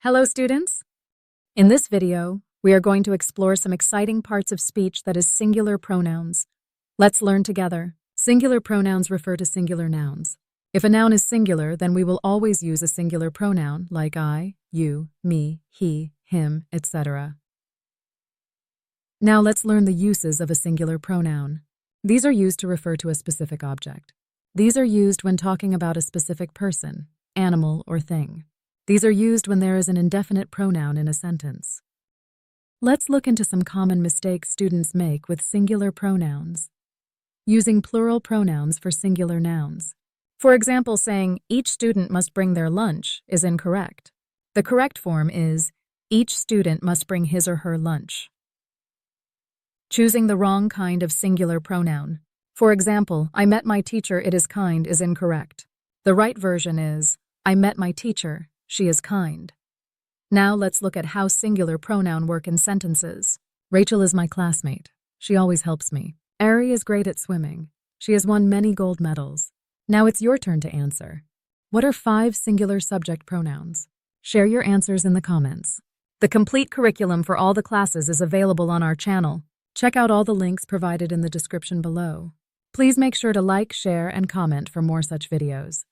Hello, students! In this video, we are going to explore some exciting parts of speech that is singular pronouns. Let's learn together. Singular pronouns refer to singular nouns. If a noun is singular, then we will always use a singular pronoun like I, you, me, he, him, etc. Now let's learn the uses of a singular pronoun. These are used to refer to a specific object. These are used when talking about a specific person, animal, or thing. These are used when there is an indefinite pronoun in a sentence. Let's look into some common mistakes students make with singular pronouns. Using plural pronouns for singular nouns. For example, saying, each student must bring their lunch is incorrect. The correct form is, each student must bring his or her lunch. Choosing the wrong kind of singular pronoun. For example, I met my teacher, it is kind, is incorrect. The right version is, I met my teacher, she is kind. Now let's look at how singular pronoun work in sentences. Rachel is my classmate. She always helps me. Ari is great at swimming. She has won many gold medals. Now it's your turn to answer. What are 5 singular subject pronouns? Share your answers in the comments. The complete curriculum for all the classes is available on our channel. Check out all the links provided in the description below. Please make sure to like, share, and comment for more such videos.